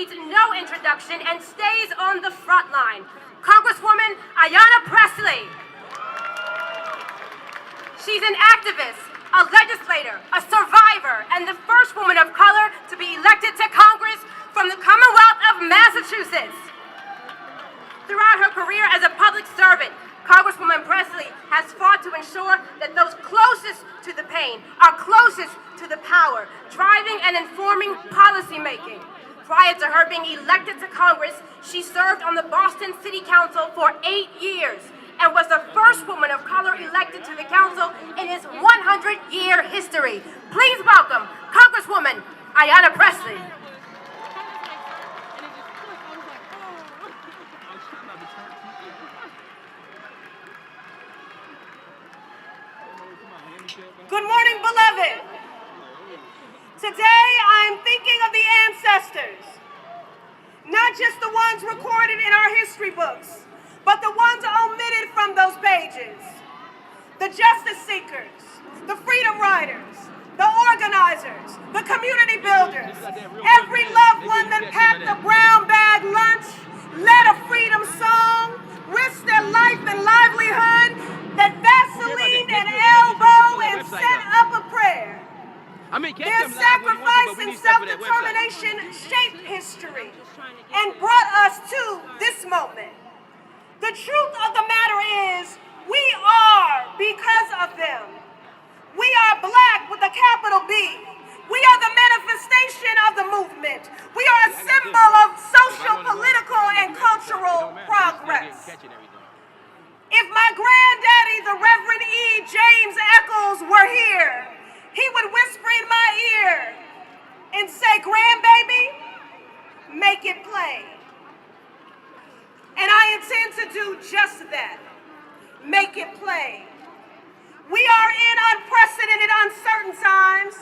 needs no introduction and stays on the front line. Congresswoman Ayanna Presley. She's an activist, a legislator, a survivor, and the first woman of color to be elected to Congress from the Commonwealth of Massachusetts. Throughout her career as a public servant, Congresswoman Presley has fought to ensure that those closest to the pain are closest to the power, driving and informing policymaking. Prior to her being elected to Congress, she served on the Boston City Council for 8 years and was the first woman of color elected to the council in its 100-year history. Please welcome Congresswoman Ayanna Presley. Good morning, beloved. Today, I'm thinking of the ancestors, not just the ones recorded in our history books, but the ones omitted from those pages. The justice seekers, the freedom riders, the organizers, the community builders, every loved one that packed a brown bag lunch, led a freedom song, risked their life and livelihood, that Vaseline and elbow and set up a prayer. Their sacrifice and self-determination shaped history and brought us to this moment. The truth of the matter is, we are because of them. We are Black with a capital B. We are the manifestation of the movement. We are a symbol of social, political, and cultural progress. If my granddaddy, the Reverend James Eccles, were here, he would whisper in my ear and say, "Grandbaby, make it plain." And I intend to do just that, make it plain. We are in unprecedented, uncertain times.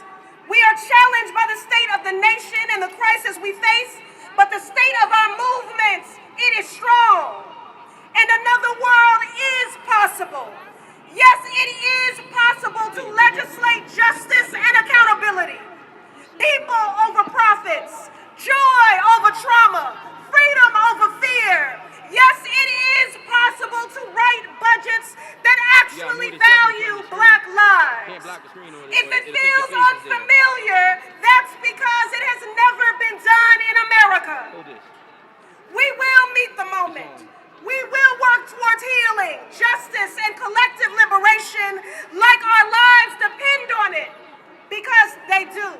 We are challenged by the state of the nation and the crisis we face, but the state of our movement, it is strong. And another world is possible. Yes, it is possible to legislate justice and accountability. People over profits, joy over trauma, freedom over fear. Yes, it is possible to write budgets that actually value Black lives. If it feels unfamiliar, that's because it has never been done in America. We will meet the moment. We will work towards healing, justice, and collective liberation like our lives depend on it, because they do.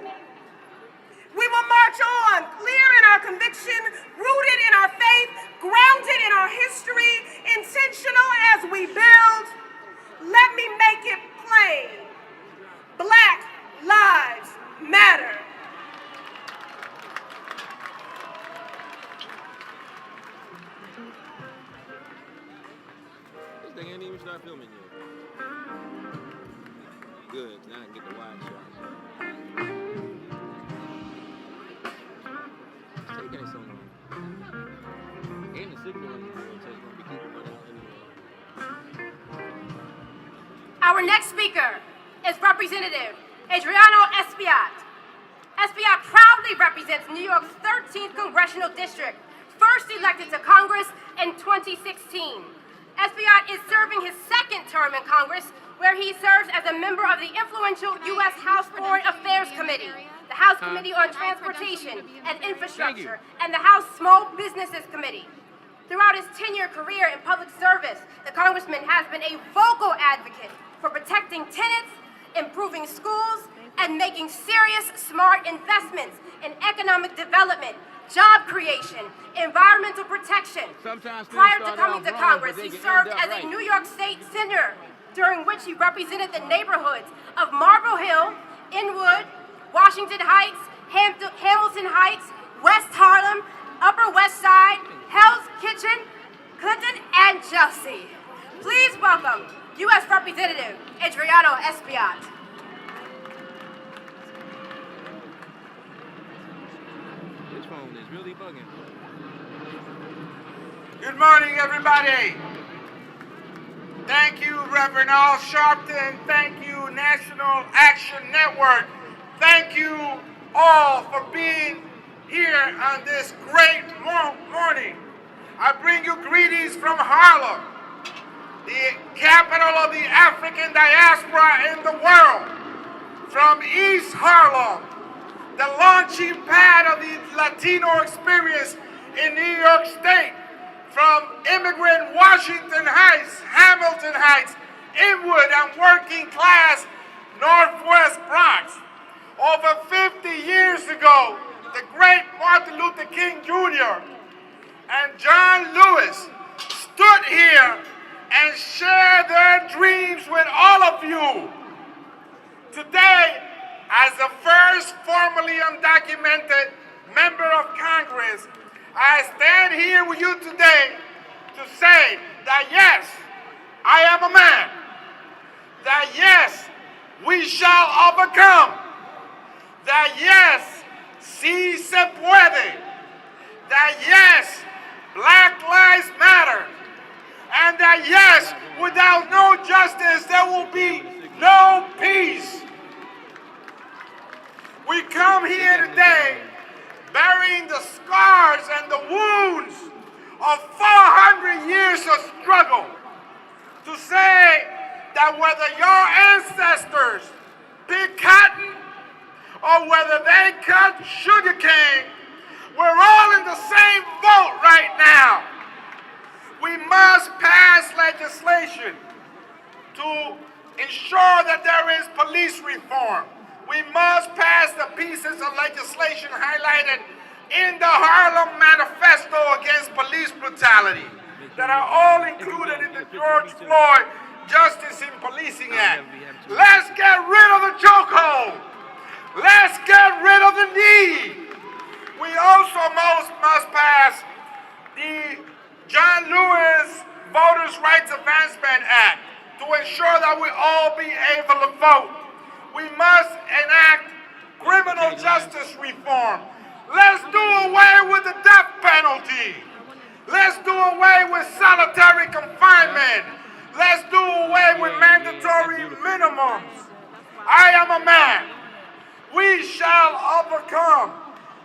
We will march on, clear in our conviction, rooted in our faith, grounded in our history, intentional as we build. Let me make it plain. Black lives matter. They ain't even start filming yet. Good, now I can get the wide shot. Take that so long. And the signal in the world, so it's going to be keeping running out anyway. Our next speaker is Representative Adriano Espiont. Espiont proudly represents New York's 13th Congressional District, first elected to Congress in 2016. Espiont is serving his second term in Congress, where he serves as a member of the influential U.S. House Foreign Affairs Committee, the House Committee on Transportation and Infrastructure, and the House Small Businesses Committee. Throughout his 10-year career in public service, the Congressman has been a vocal advocate for protecting tenants, improving schools, and making serious, smart investments in economic development, job creation, environmental protection. Prior to coming to Congress, he served as a New York State Senator, during which he represented the neighborhoods of Marble Hill, Inwood, Washington Heights, Hamilton Heights, West Harlem, Upper West Side, Hell's Kitchen, Clinton, and Chelsea. Please welcome U.S. Representative Adriano Espiont. This phone is really bugging. Good morning, everybody. Thank you, Reverend Al Sharpton. Thank you, National Action Network. Thank you all for being here on this great morning. I bring you greetings from Harlem, the capital of the African diaspora in the world. From East Harlem, the launching pad of the Latino experience in New York State. From immigrant Washington Heights, Hamilton Heights, Inwood, and working class Northwest Bronx. Over 50 years ago, the great Martin Luther King Jr. and John Lewis stood here and shared their dreams with all of you. Today, as the first formally undocumented member of Congress, I stand here with you today to say that yes, I am a man. That yes, we shall overcome. That yes, sí se puede. That yes, Black Lives Matter. And that yes, without no justice, there will be no peace. We come here today burying the scars and the wounds of 400 years of struggle to say that whether your ancestors picked cotton or whether they cut sugar cane, we're all in the same boat right now. We must pass legislation to ensure that there is police reform. We must pass the pieces of legislation highlighted in the Harlem Manifesto against police brutality that are all included in the George Floyd Justice in Policing Act. Let's get rid of the chokehold. Let's get rid of the need. We also must pass the John Lewis Voters' Rights Advancement Act to ensure that we all be able to vote. We must enact criminal justice reform. Let's do away with the death penalty. Let's do away with solitary confinement. Let's do away with mandatory minimums. I am a man. We shall overcome.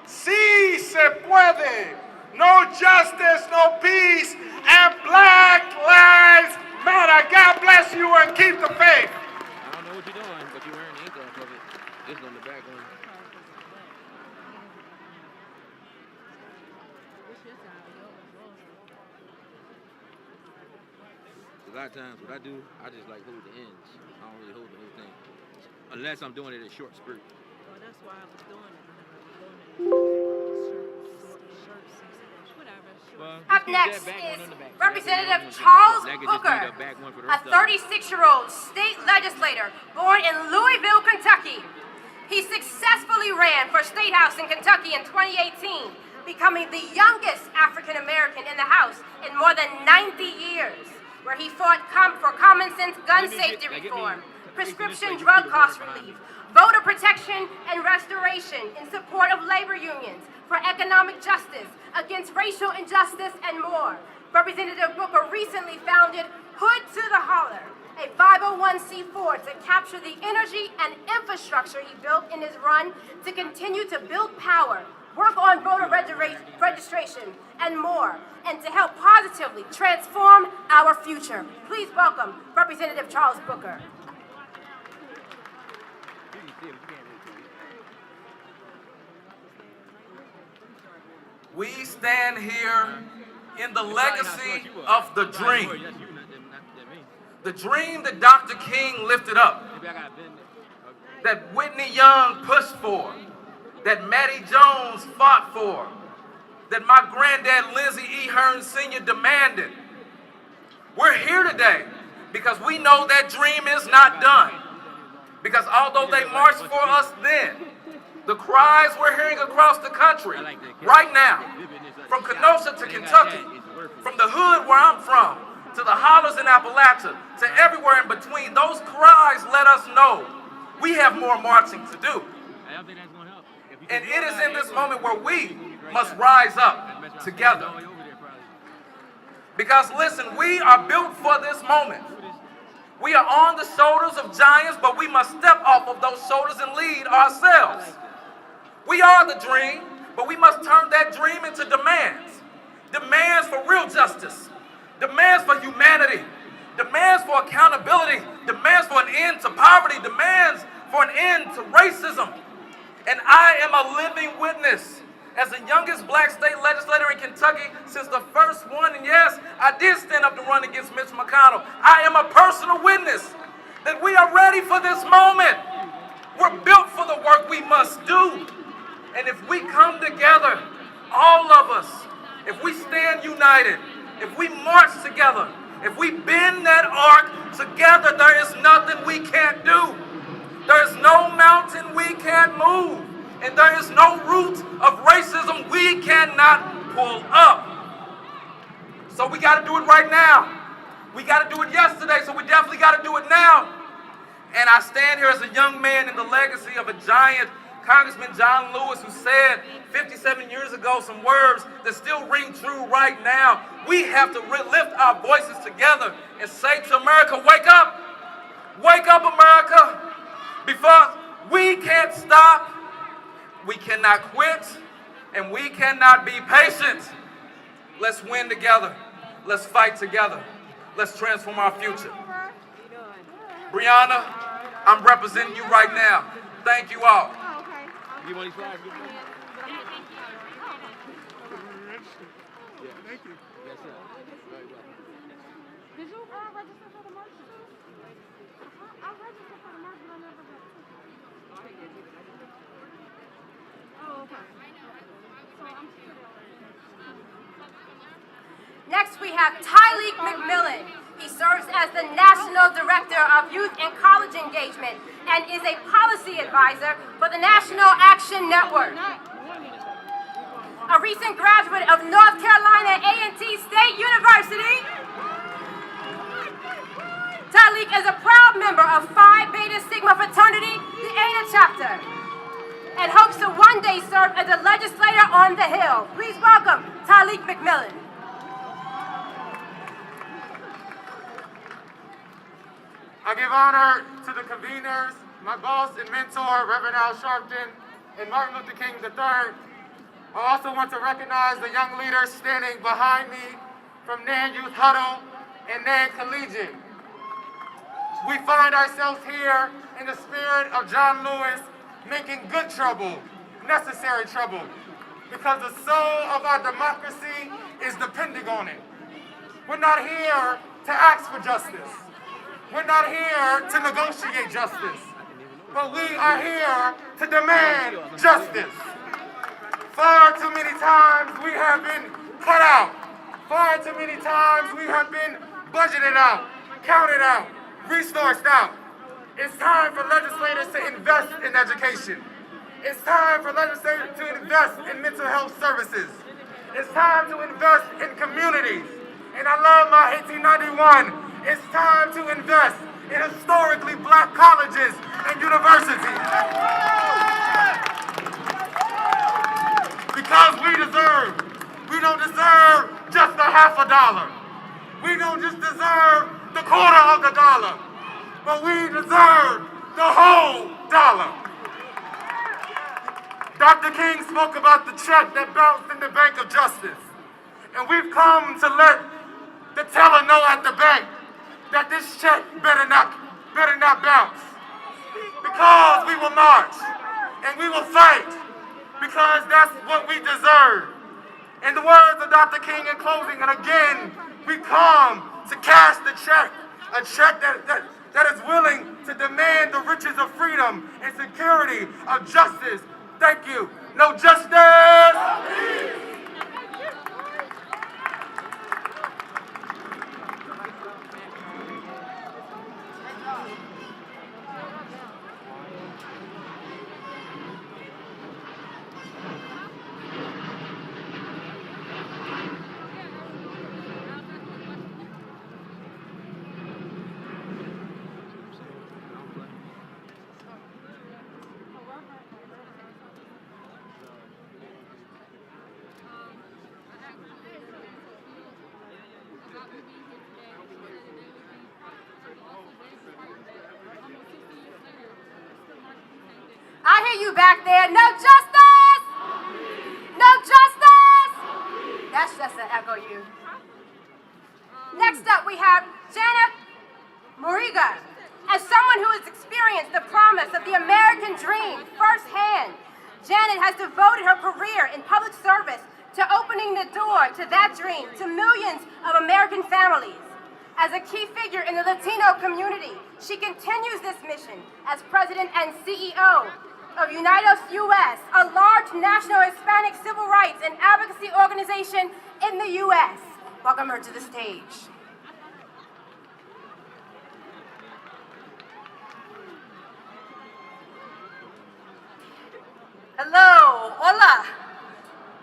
Sí se puede. No justice, no peace, and Black Lives Matter. God bless you and keep the faith. I don't know what you're doing, but you're wearing the ink off of it. It's on the back one. A lot of times what I do, I just like hold the ends. I don't really hold the whole thing. Unless I'm doing it in short skirt. Well, that's why I was doing it. Well, Up just keep that next back one is on the back. Representative That Charles could just be Booker, the back one for the a rest of it. 36-year-old state legislator born in Louisville, Kentucky. He successfully ran for State House in Kentucky in 2018, becoming the youngest African American in the House in more than 90 years, where he fought for common sense gun safety reform, prescription drug cost relief, voter protection and restoration in support of labor unions, for economic justice, against racial injustice, and more. Representative Booker recently founded Hood to the Holler, a 501c4 to capture the energy and infrastructure he built in his run to continue to build power, work on voter registration, and more, and to help positively transform our future. Please welcome Representative Charles Booker. We stand here in the legacy of the dream. The dream that Dr. King lifted up, that Whitney Young pushed for, that Mattie Jones fought for, that my granddad Lindsey E. Hearn Sr. demanded. We're here today because we know that dream is not done. Because although they marched for us then, the cries we're hearing across the country right now, from Kenosha to Kentucky, from the hood where I'm from, to the hollers in Appalachia, to everywhere in between, those cries let us know we have more marching to do. And it is in this moment where we must rise up together. Because listen, we are built for this moment. We are on the shoulders of giants, but we must step off of those shoulders and lead ourselves. We are the dream. But we must turn that dream into demands. Demands for real justice. Demands for humanity. Demands for accountability. Demands for an end to poverty. Demands for an end to racism. And I am a living witness as the youngest black state legislator in Kentucky since the first one. And yes, I did stand up to run against Mitch McConnell. I am a personal witness that we are ready for this moment. We're built for the work we must do. And if we come together, all of us, if we stand united, if we march together, if we bend that arc together, there is nothing we can't do. There is no mountain we can't move. And there is no root of racism we cannot pull up. So we got to do it right now. We got to do it yesterday, so we definitely got to do it now. And I stand here as a young man in the legacy of a giant, Congressman John Lewis, who said 57 years ago some words that still ring true right now. We have to lift our voices together and say to America, wake up. Wake up, America. Because we can't stop, we cannot quit, and we cannot be patient. Let's win together. Let's fight together. Let's transform our future. Brianna, I'm representing you right now. Thank you all. You want these flyers? Yeah. Thank you. Yes, sir. Very well. Did you register for the march too? I registered for the march, but I never Oh, okay. Next, we have Tyleek Mcmillan. He serves as the National Director of Youth and College Engagement and is a policy advisor for the National Action Network. A recent graduate of North Carolina A&T State University, Tyleek is a proud member of Phi Beta Sigma fraternity, the Ayanna Chapter, and hopes to one day serve as a legislator on the Hill. Please welcome Tyleek Mcmillan. I give honor to the conveners, my boss and mentor, Reverend Al Sharpton, and Martin Luther King III. I also want to recognize the young leaders standing behind me from Nan Youth Huddle and Nan Collegiate. We find ourselves here in the spirit of John Lewis, making good trouble, necessary trouble, because the soul of our democracy is depending on it. We're not here to ask for justice. We're not here to negotiate justice, but we are here to demand justice. Far too many times we have been cut out. Far too many times we have been budgeted out, counted out, resourced out. It's time for legislators to invest in education. It's time for legislators to invest in mental health services. It's time to invest in communities. And I love my 1891. It's time to invest in historically black colleges and universities. Because we don't deserve just a half a dollar. We don't just deserve the quarter of the dollar, but we deserve the whole dollar. Dr. King spoke about the check that bounced in the bank of justice. And we've come to let the teller know at the bank that this check better not bounce. Because we will march and we will fight, because that's what we deserve. In the words of Dr. King in closing, and again, we come to cash the check, a check that is willing to demand the riches of freedom and security of justice. Thank you. No justice. I hear you back there. No justice! That's just to echo you. Next up, we have Janet Moriga. As someone who has experienced the promise of the American dream firsthand, Janet has devoted her career in public service to opening the door to that dream to millions of American families. As a key figure in the Latino community, she continues this mission as president and CEO of Unidos US, a large national Hispanic civil rights and advocacy organization in the US. Welcome her to the stage. Hello, hola.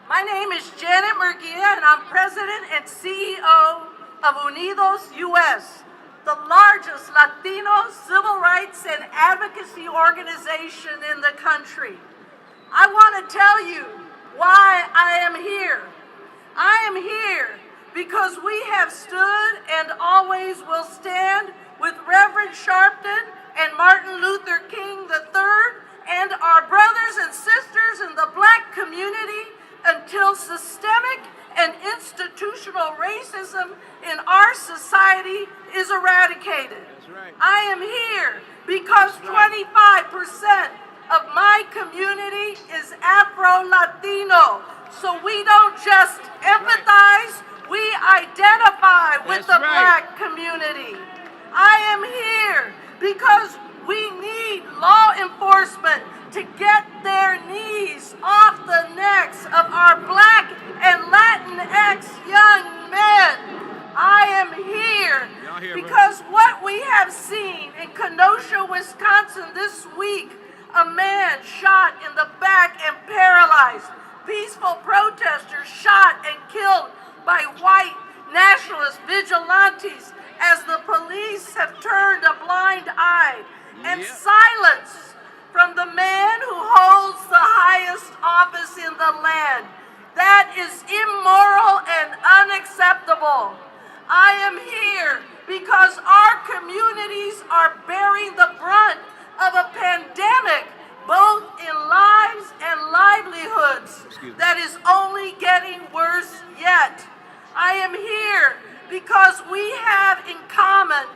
My name is Janet Murguia, and I'm president and CEO of Unidos US, the largest Latino civil rights and advocacy organization in the country. I want to tell you why I am here. I am here because we have stood and always will stand with Reverend Sharpton and Martin Luther King III and our brothers and sisters in the Black community until systemic and institutional racism in our society is eradicated. That's right. I am here because 25% of my community is Afro-Latino. So we don't just empathize, we identify with the Black community. I am here because we need law enforcement to get their knees off the necks of our Black and Latinx young men. I am here because what we have seen in Kenosha, Wisconsin this week, a man shot in the back and paralyzed, peaceful protesters shot and killed by white nationalist vigilantes as the police have turned a blind eye, and silence from the man who holds the highest office in the land. That is immoral and unacceptable. I am here because our communities are bearing the brunt of a pandemic, both in lives and livelihoods, that is only getting worse yet. I am here because we have in common,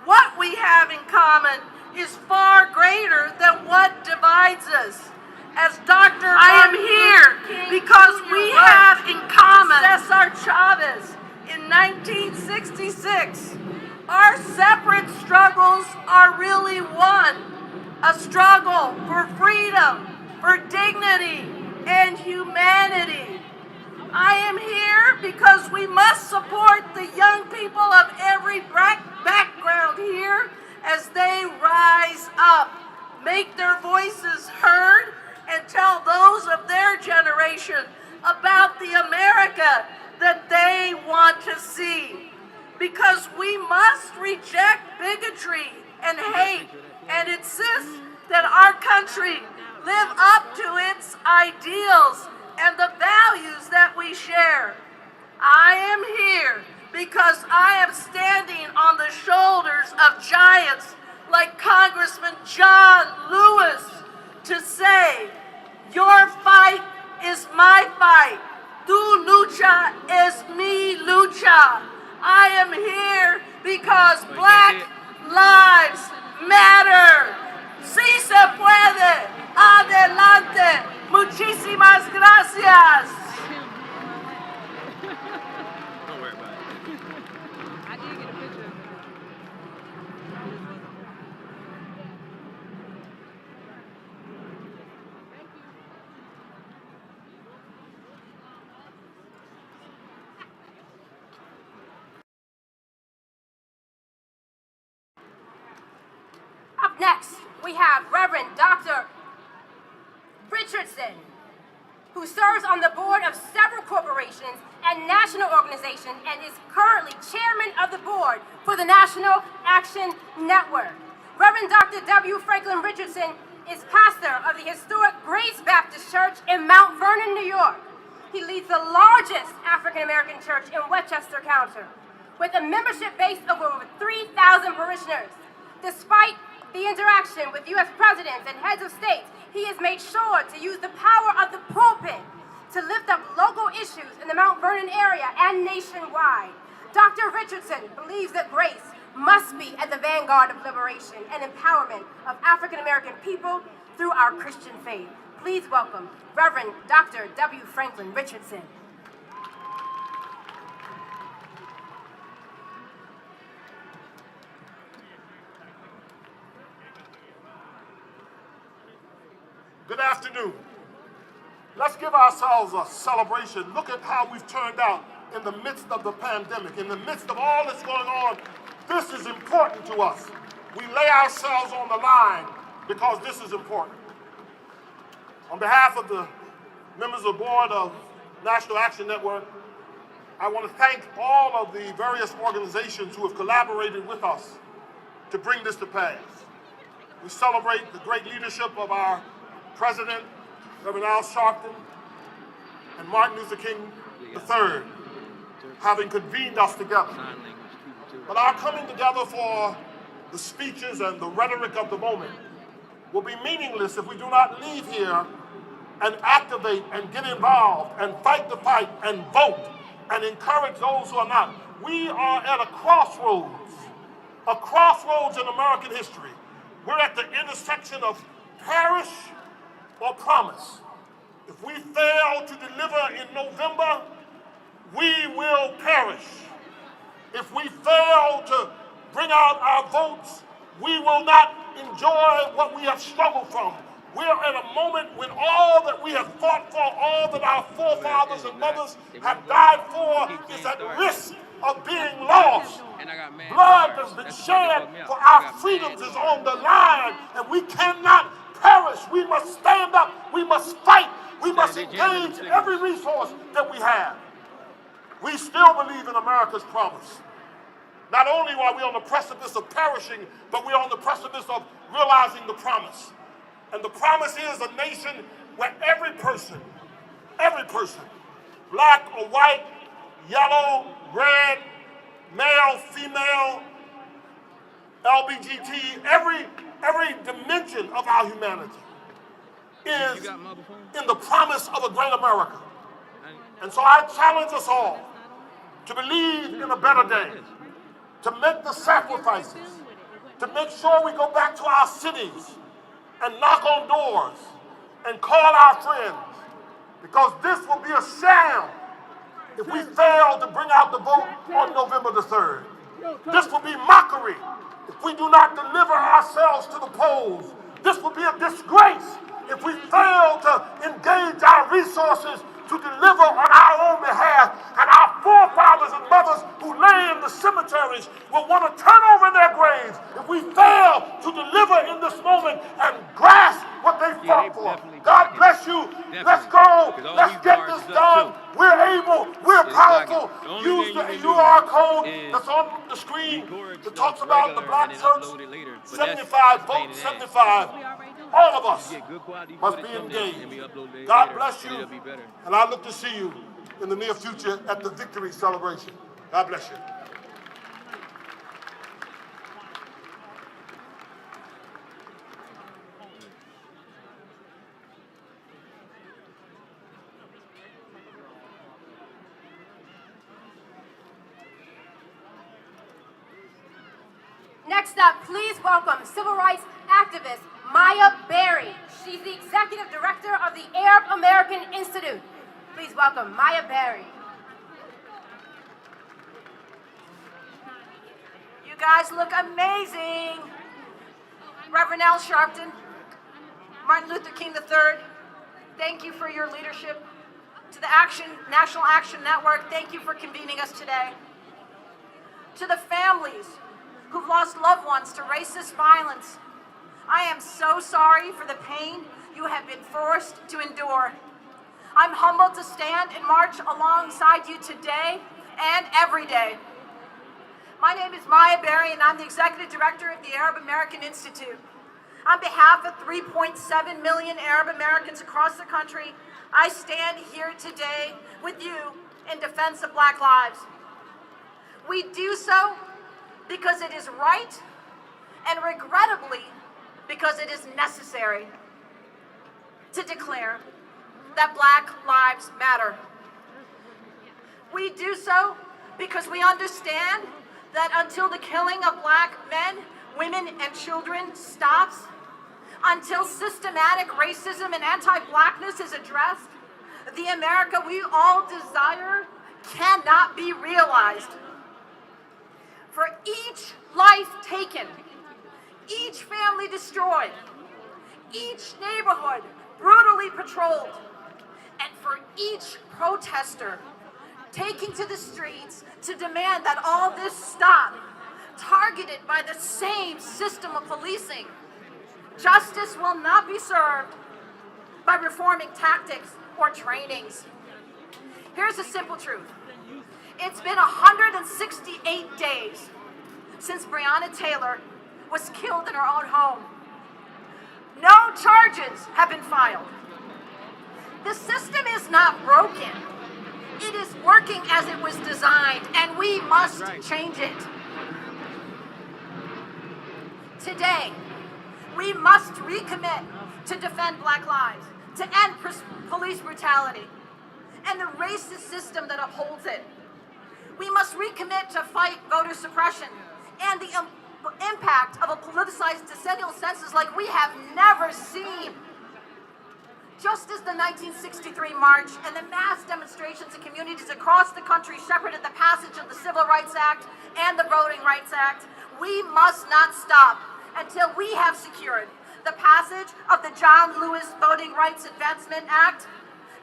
what we have in common is far greater than what divides us. As Dr. I am here because we have in common Cesar Chavez in 1966. Our separate struggles are really one. A struggle for freedom, for dignity, and humanity. I am here because we must support the young people of every background here as they rise up, make their voices heard, and tell those of their generation about the America that they want to see. Because we must reject bigotry and hate and insist that our country live up to its ideals and the values that we share. I am here because I am standing on the shoulders of giants like Congressman John Lewis to say, your fight is my fight. Tu lucha es mi lucha. I am here because Black lives matter. Sí se puede. Adelante. Muchísimas gracias. Don't worry about it. I did get a picture of it. Up next, we have Reverend Dr. Richardson, who serves on the board of several corporations and national organizations and is currently chairman of the board for the National Action Network. Reverend Dr. W. Franklin Richardson is pastor of the historic Grace Baptist Church in Mount Vernon, New York. He leads the largest African-American church in Westchester County, with a membership base of over 3,000 parishioners. Despite the interaction with U.S. presidents and heads of states, he has made sure to use the power of the pulpit to lift up local issues in the Mount Vernon area and nationwide. Dr. Richardson believes that grace must be at the vanguard of liberation and empowerment of African American people through our Christian faith. Please welcome Reverend Dr. W. Franklin Richardson. Good afternoon. Let's give ourselves a celebration. Look at how we've turned out in the midst of the pandemic, in the midst of all that's going on. This is important to us. We lay ourselves on the line because this is important. On behalf of the members of the board of National Action Network, I want to thank all of the various organizations who have collaborated with us to bring this to pass. We celebrate the great leadership of our President, Reverend Al Sharpton, and Martin Luther King III, having convened us together. But our coming together for the speeches and the rhetoric of the moment will be meaningless if we do not leave here and activate and get involved and fight the fight and vote and encourage those who are not. We are at a crossroads in American history. We're at the intersection of perish or promise. If we fail to deliver in November, we will perish. If we fail to bring out our votes, we will not enjoy what we have struggled from. We're at a moment when all that we have fought for, all that our forefathers and mothers have died for, is at risk of being lost. Blood that's been shed for our freedoms is on the line, and we cannot perish. We must stand up. We must fight. We must engage every resource that we have. We still believe in America's promise. Not only are we on the precipice of perishing, but we're on the precipice of realizing the promise. And the promise is a nation where every person, black or white, yellow, red, male, female, LBGT, every dimension of our humanity is in the promise of a great America. And so I challenge us all to believe in a better day, to make the sacrifices, to make sure we go back to our cities and knock on doors and call our friends, because this will be a sham if we fail to bring out the vote on November the 3rd. This will be mockery if we do not deliver ourselves to the polls. This will be a disgrace if we fail to engage our resources to deliver on our own behalf. And our forefathers and mothers who lay in the cemeteries will want to turn over in their graves if we fail to deliver in this moment and grasp what they fought for. God bless you. Let's go. Let's get this done. We're able. We're powerful. Use the QR code that's on the screen that talks about the Black Church. 75 votes, 75. All of us must be engaged. God bless you. And I look to see you in the near future at the victory celebration. God bless you. Next up, please welcome civil rights activist Maya Berry. She's the executive director of the Arab American Institute. Please welcome Maya Berry. You guys look amazing. Reverend Al Sharpton, Martin Luther King III, thank you for your leadership. To the National Action Network, thank you for convening us today. To the families who've lost loved ones to racist violence, I am so sorry for the pain you have been forced to endure. I'm humbled to stand and march alongside you today and every day. My name is Maya Berry, and I'm the Executive Director of the Arab American Institute. On behalf of 3.7 million Arab Americans across the country, I stand here today with you in defense of Black lives. We do so because it is right, and regrettably, because it is necessary to declare that Black Lives Matter. We do so because we understand that until the killing of Black men, women, and children stops, until systematic racism and anti-Blackness is addressed, the America we all desire cannot be realized. For each life taken, each family destroyed, each neighborhood brutally patrolled, and for each protester taking to the streets to demand that all this stop, targeted by the same system of policing, justice will not be served by reforming tactics or trainings. Here's the simple truth. It's been 168 days since Breonna Taylor was killed in her own home. No charges have been filed. The system is not broken. It is working as it was designed, and we must change it. Today, we must recommit to defend Black lives, to end police brutality, and the racist system that upholds it. We must recommit to fight voter suppression and the impact of a politicized decennial census like we have never seen. Just as the 1963 march and the mass demonstrations in communities across the country shepherded the passage of the Civil Rights Act and the Voting Rights Act, we must not stop until we have secured the passage of the John Lewis Voting Rights Advancement Act,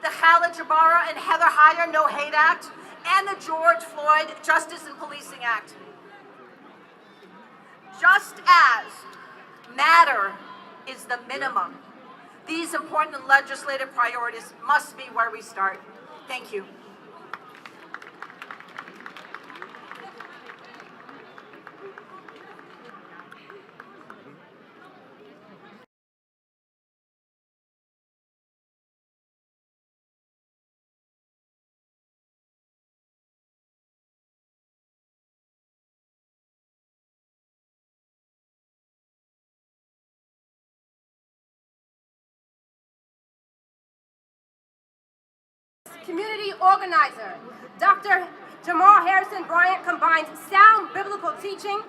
the Khalid Jabara and Heather Heyer No Hate Act, and the George Floyd Justice and Policing Act. Just as matter is the minimum, these important legislative priorities must be where we start. Thank you. Community organizer, Dr. Jamal Bryant combines sound biblical teaching,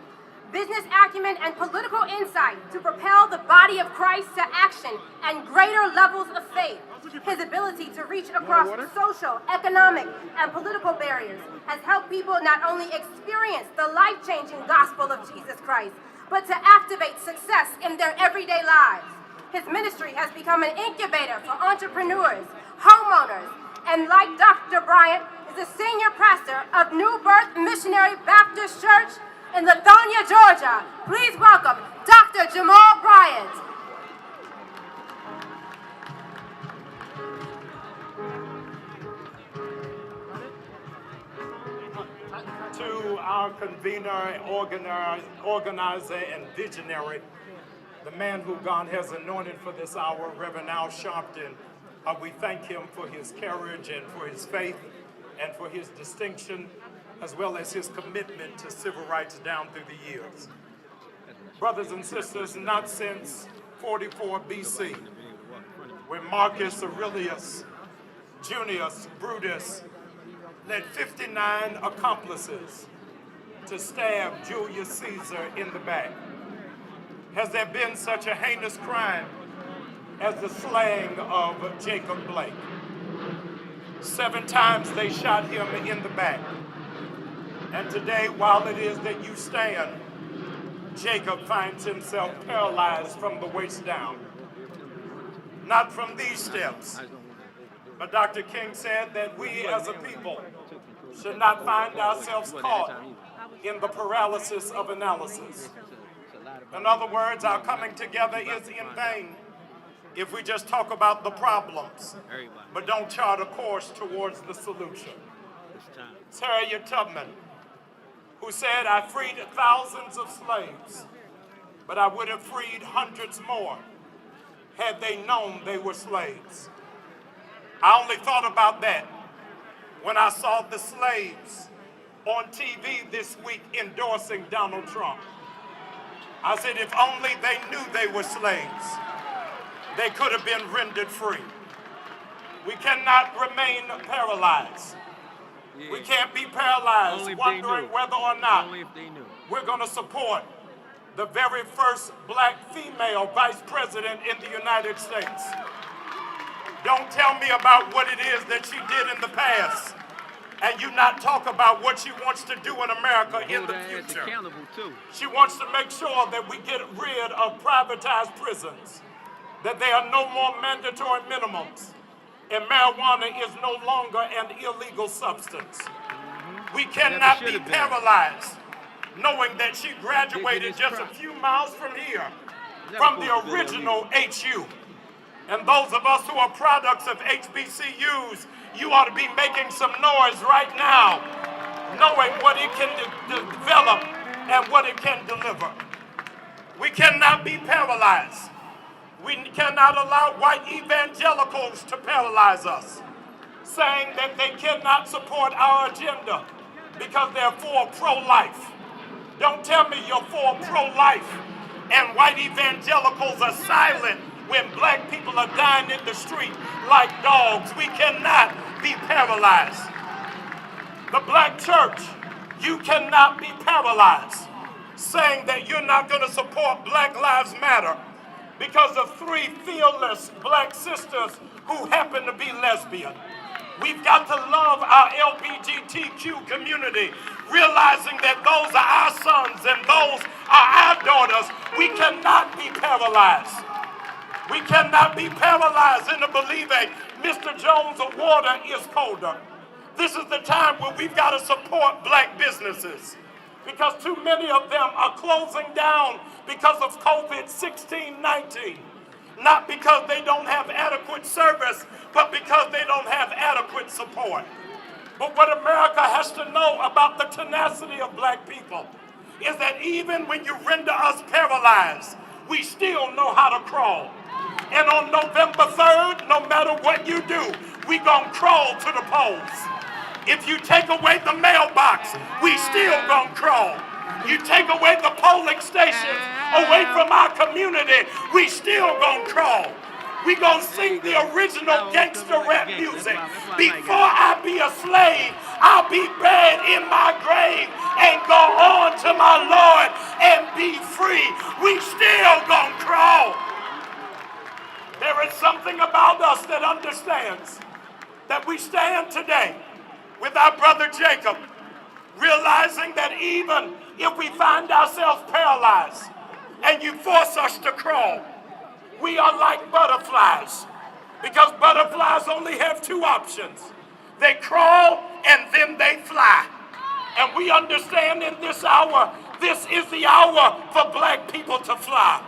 business acumen, and political insight to propel the body of Christ to action and greater levels of faith. His ability to reach across social, economic, and political barriers has helped people not only experience the life-changing gospel of Jesus Christ, but to activate success in their everyday lives. His ministry has become an incubator for entrepreneurs, homeowners, and like Dr. Bryant, is a senior pastor of New Birth Missionary Baptist Church in Lithonia, Georgia. Please welcome Dr. Jamal Bryant. To our convener, organizer, and visionary, the man who God has anointed for this hour, Reverend Al Sharpton, we thank him for his courage and for his faith and for his distinction, as well as his commitment to civil rights down through the years. Brothers and sisters, not since 44 BC, when Marcus Aurelius Junius Brutus led 59 accomplices to stab Julius Caesar in the back, has there been such a heinous crime as the slaying of Jacob Blake. 7 times they shot him in the back. And today, while it is that you stand, Jacob finds himself paralyzed from the waist down. Not from these steps, but Dr. King said that we as a people should not find ourselves caught in the paralysis of analysis. In other words, our coming together is in vain if we just talk about the problems, but don't chart a course towards the solution. Harriet Tubman, who said, "I freed thousands of slaves, but I would have freed hundreds more had they known they were slaves." I only thought about that when I saw the slaves on TV this week endorsing Donald Trump. I said, if only they knew they were slaves, they could have been rendered free. We cannot remain paralyzed. Yeah. We can't be paralyzed Only if they wondering knew. whether or not Only if they knew. we're going to support the very first black female vice president in the United States. Don't tell me about what it is that she did in the past, and you not talk about what she wants to do in America in the future. Accountable too. She wants to make sure that we get rid of privatized prisons, that there are no more mandatory minimums, and marijuana is no longer an illegal substance. We cannot be paralyzed knowing that she graduated just a few miles from here, from the original HU. And those of us who are products of HBCUs, you ought to be making some noise right now, knowing what it can develop and what it can deliver. We cannot be paralyzed. We cannot allow white evangelicals to paralyze us, saying that they cannot support our agenda because they're for pro-life. Don't tell me you're for pro-life and white evangelicals are silent when black people are dying in the street like dogs. We cannot be paralyzed. The black church, you cannot be paralyzed, saying that you're not going to support Black Lives Matter because of 3 fearless black sisters who happen to be lesbian. We've got to love our LGBTQ community, realizing that those are our sons and those are our daughters. We cannot be paralyzed. We cannot be paralyzed into believing Mr. Jones' water is colder. This is the time where we've got to support black businesses, because too many of them are closing down because of COVID-19. Not because they don't have adequate service, but because they don't have adequate support. But what America has to know about the tenacity of black people is that even when you render us paralyzed, we still know how to crawl. And on November 3rd, no matter what you do, we gonna crawl to the polls. If you take away the mailbox, we still gonna crawl. You take away the polling stations away from our community, we still gonna crawl. We gonna sing the original gangster rap music. Before I be a slave, I'll be buried in my grave and go on to my Lord and be free. We still gonna crawl. There is something about us that understands that we stand today with our brother Jacob, realizing that even if we find ourselves paralyzed and you force us to crawl, we are like butterflies, because butterflies only have 2 options. They crawl and then they fly. And we understand in this hour, this is the hour for black people to fly.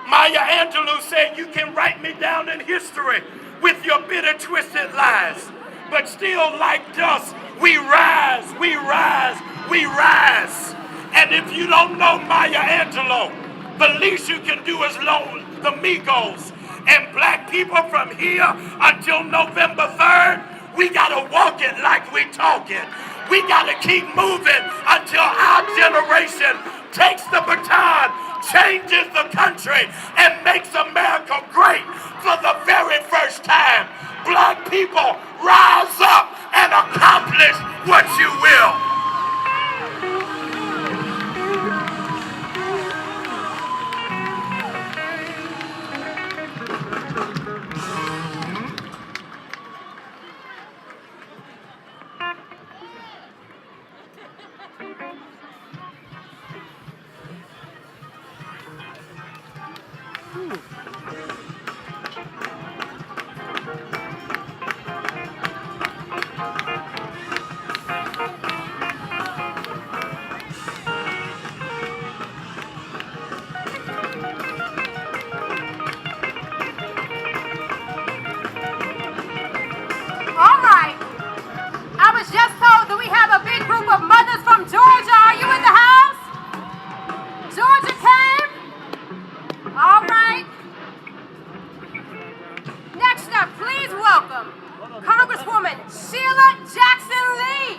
Maya Angelou said, you can write me down in history with your bitter, twisted lies, but still like dust, we rise, we rise, we rise. And if you don't know Maya Angelou, the least you can do is loan the Migos. And black people from here until November 3rd, we gotta walk it like we talk it. We gotta keep moving until our generation takes the baton, changes the country, and makes America great for the very first time. Black people, rise up and accomplish what you will. Congresswoman Sheila Jackson Lee.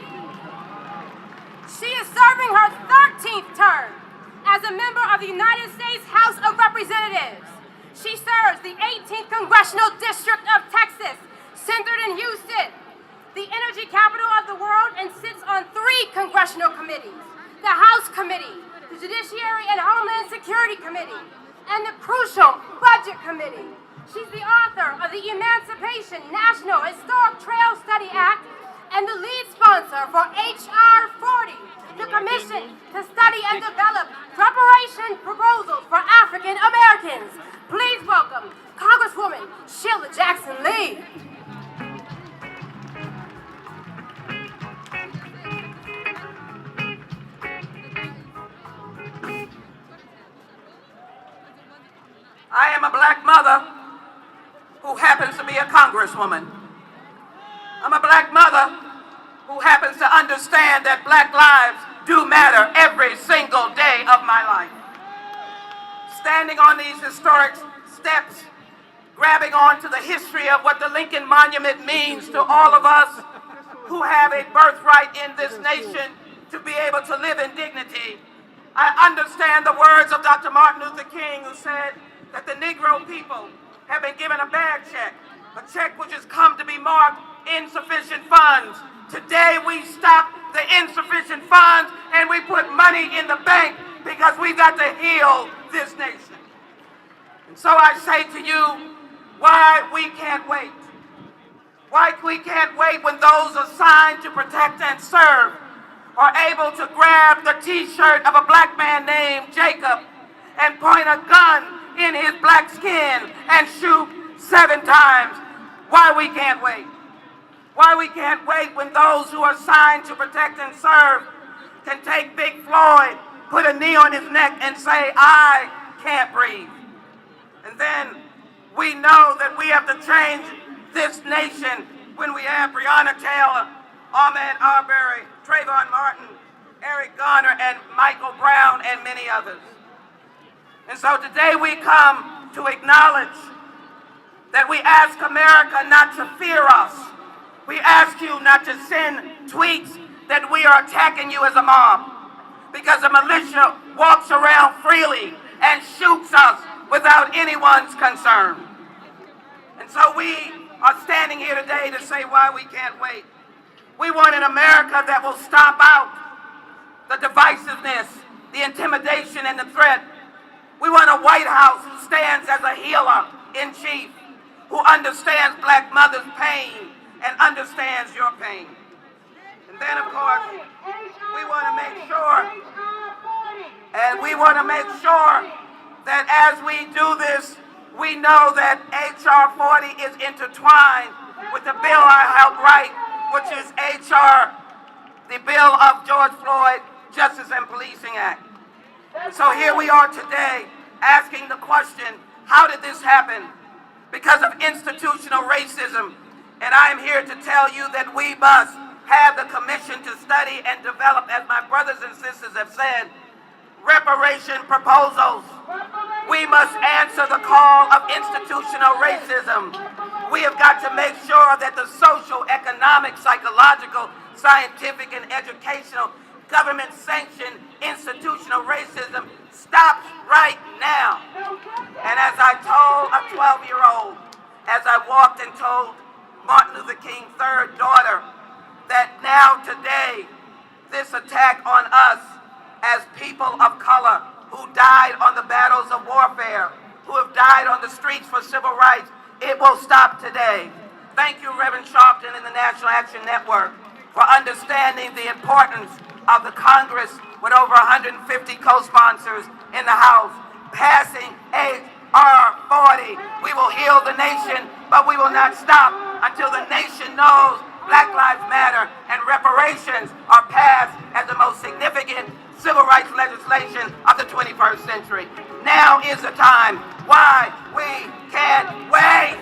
She is serving her 13th term as a member of the United States House of Representatives. She serves the 18th Congressional District of Texas, centered in Houston, the energy capital of the world, and sits on 3 congressional committees: the House Committee, the Judiciary and Homeland Security Committee, and the crucial Budget Committee. She's the author of the Emancipation National Historic Trail Study Act and the lead sponsor for H.R. 40, the commission to study and develop reparation proposals for African Americans. Please welcome Congresswoman Sheila Jackson Lee. I am a black mother who happens to be a congresswoman. I'm a black mother who happens to understand that black lives do matter every single day of my life. Standing on these historic steps, grabbing onto the history of what the Lincoln Monument means to all of us who have a birthright in this nation to be able to live in dignity, I understand the words of Dr. Martin Luther King, who said that the Negro people have been given a bad check, a check which has come to be marked insufficient funds. Today we stop the insufficient funds and we put money in the bank because we've got to heal this nation. And so I say to you, why we can't wait. Why we can't wait when those assigned to protect and serve are able to grab the t-shirt of a black man named Jacob and point a gun in his black skin and shoot 7 times. Why we can't wait. Why we can't wait when those who are assigned to protect and serve can take Big Floyd, put a knee on his neck and say, I can't breathe. And then we know that we have to change this nation when we have Breonna Taylor, Ahmaud Arbery, Trayvon Martin, Eric Garner, and Michael Brown, and many others. And so today we come to acknowledge that we ask America not to fear us. We ask you not to send tweets that we are attacking you as a mob, because the militia walks around freely and shoots us without anyone's concern. And so we are standing here today to say why we can't wait. We want an America that will stomp out the divisiveness, the intimidation, and the threat. We want a White House who stands as a healer in chief, who understands black mothers' pain and understands your pain. And then, of course, we want to make sure that as we do this, we know that H.R. 40 is intertwined with the bill I helped write, which is the bill of George Floyd Justice and Policing Act. So here we are today asking the question, how did this happen? Because of institutional racism. And I am here to tell you that we must have the commission to study and develop, as my brothers and sisters have said, reparation proposals. We must answer the call of institutional racism. We have got to make sure that the social, economic, psychological, scientific, and educational government-sanctioned institutional racism stops right now. And as I told a 12-year-old, as I walked and told Martin Luther King's third daughter, that now today, this attack on us as people of color who died on the battles of warfare, who have died on the streets for civil rights, it will stop today. Thank you, Reverend Sharpton and the National Action Network, for understanding the importance of the Congress with over 150 co-sponsors in the House, passing H.R. 40. We will heal the nation, but we will not stop until the nation knows Black Lives Matter and reparations are passed as the most significant civil rights legislation of the 21st century. Now is the time. Why we can't wait.